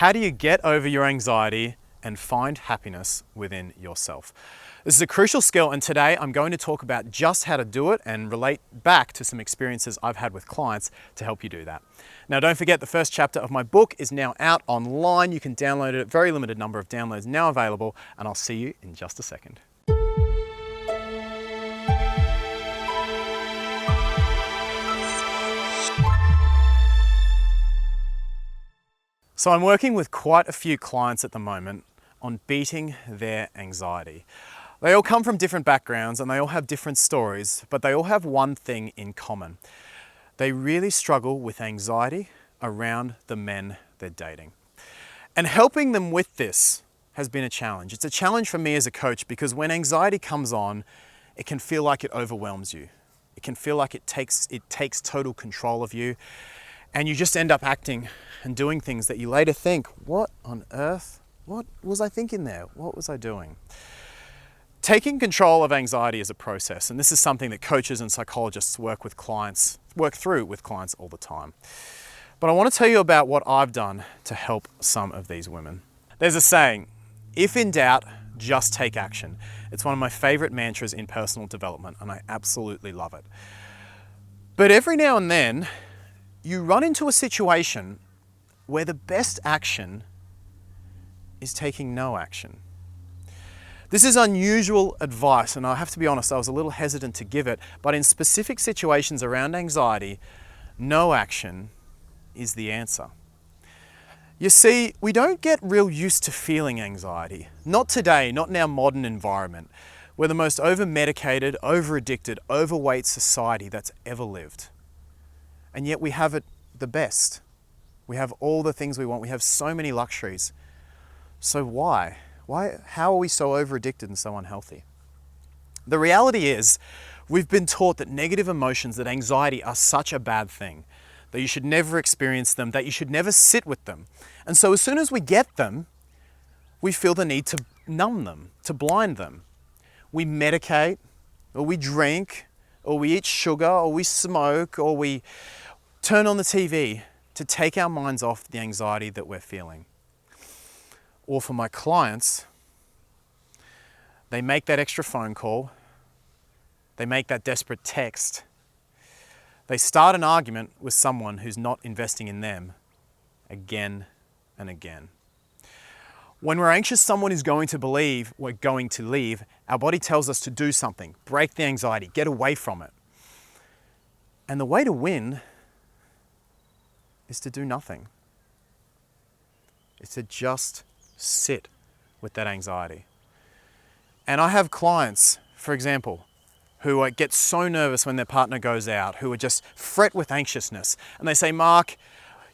How do you get over your anxiety and find happiness within yourself? This is a crucial skill, and today I'm going to talk about just how to do it and relate back to some experiences I've had with clients to help you do that. Now, don't forget, the first chapter of my book is now out online. You can download it, a very limited number of downloads now available, and I'll see you in just a second. So I'm working with quite a few clients at the moment on beating their anxiety. They all come from different backgrounds and they all have different stories, but they all have one thing in common. They really struggle with anxiety around the men they're dating. And helping them with this has been a challenge. It's a challenge for me as a coach because when anxiety comes on, it can feel like it overwhelms you. It can feel like it takes total control of you, and you just end up acting and doing things that you later think, what on earth? What was I thinking there? What was I doing? Taking control of anxiety is a process, and this is something that coaches and psychologists work through with clients all the time. But I want to tell you about what I've done to help some of these women. There's a saying, if in doubt, just take action. It's one of my favorite mantras in personal development, and I absolutely love it. But every now and then, you run into a situation where the best action is taking no action. This is unusual advice, and I have to be honest, I was a little hesitant to give it, but in specific situations around anxiety, no action is the answer. You see, we don't get real used to feeling anxiety. Not today, not in our modern environment. We're the most over-medicated, over-addicted, overweight society that's ever lived. And yet we have it the best. We have all the things we want. We have so many luxuries. So why? How are we so over-addicted and so unhealthy? The reality is, we've been taught that negative emotions, that anxiety are such a bad thing, that you should never experience them, that you should never sit with them. And so as soon as we get them, we feel the need to numb them, to blind them. We medicate, or we drink, or we eat sugar, or we smoke, or we turn on the TV to take our minds off the anxiety that we're feeling. Or for my clients, they make that extra phone call, they make that desperate text, they start an argument with someone who's not investing in them again and again. When we're anxious someone is going to believe we're going to leave, our body tells us to do something, break the anxiety, get away from it. And the way to win is to do nothing. It's to just sit with that anxiety. And I have clients, for example, who get so nervous when their partner goes out, who are just fret with anxiousness. And they say, Mark,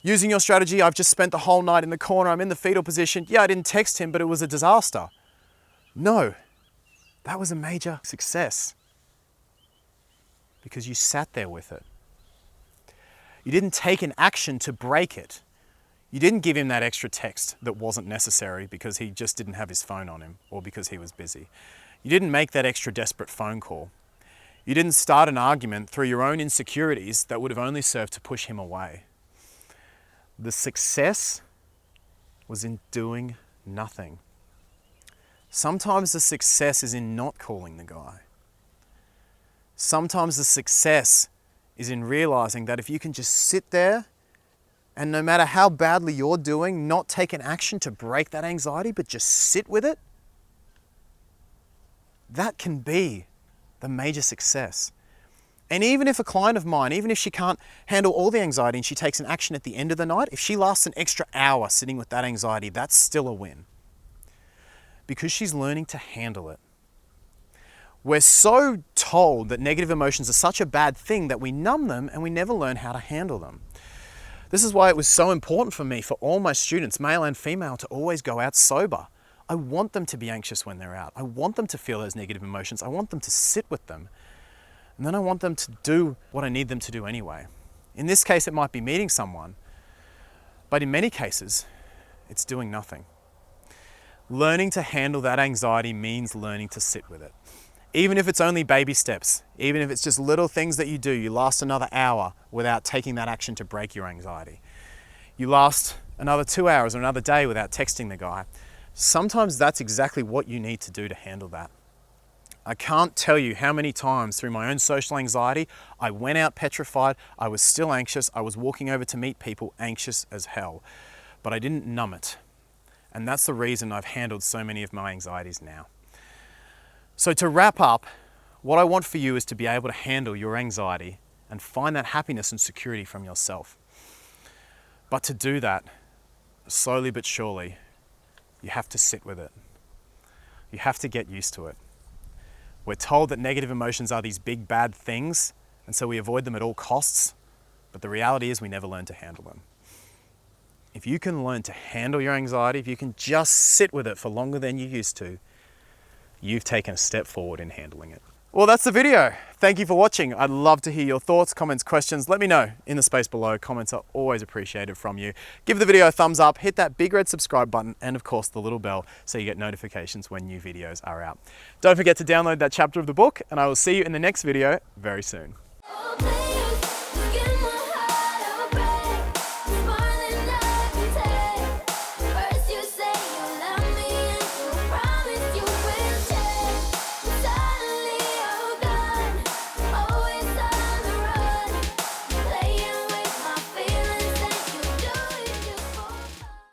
using your strategy, I've just spent the whole night in the corner, I'm in the fetal position. Yeah, I didn't text him, but it was a disaster. No, that was a major success because you sat there with it. You didn't take an action to break it. You didn't give him that extra text that wasn't necessary because he just didn't have his phone on him or because he was busy. You didn't make that extra desperate phone call. You didn't start an argument through your own insecurities that would have only served to push him away. The success was in doing nothing. Sometimes the success is in not calling the guy. Sometimes the success is in realizing that if you can just sit there and no matter how badly you're doing, not take an action to break that anxiety, but just sit with it, that can be the major success. And even if a client of mine, even if she can't handle all the anxiety and she takes an action at the end of the night, if she lasts an extra hour sitting with that anxiety, that's still a win. Because she's learning to handle it. We're so told that negative emotions are such a bad thing that we numb them and we never learn how to handle them. This is why it was so important for me, for all my students, male and female, to always go out sober. I want them to be anxious when they're out. I want them to feel those negative emotions. I want them to sit with them. And then I want them to do what I need them to do anyway. In this case, it might be meeting someone, but in many cases, it's doing nothing. Learning to handle that anxiety means learning to sit with it. Even if it's only baby steps, even if it's just little things that you last another hour without taking that action to break your anxiety. You last another 2 hours or another day without texting the guy. Sometimes that's exactly what you need to do to handle that. I can't tell you how many times through my own social anxiety, I went out petrified, I was still anxious, I was walking over to meet people anxious as hell, but I didn't numb it. And that's the reason I've handled so many of my anxieties now. So to wrap up, what I want for you is to be able to handle your anxiety and find that happiness and security from yourself. But to do that, slowly but surely, you have to sit with it. You have to get used to it. We're told that negative emotions are these big bad things, and so we avoid them at all costs, but the reality is we never learn to handle them. If you can learn to handle your anxiety, if you can just sit with it for longer than you used to, you've taken a step forward in handling it. Well, that's the video. Thank you for watching. I'd love to hear your thoughts, comments, questions. Let me know in the space below. Comments are always appreciated from you. Give the video a thumbs up, hit that big red subscribe button, and of course the little bell so you get notifications when new videos are out. Don't forget to download that chapter of the book, and I will see you in the next video very soon.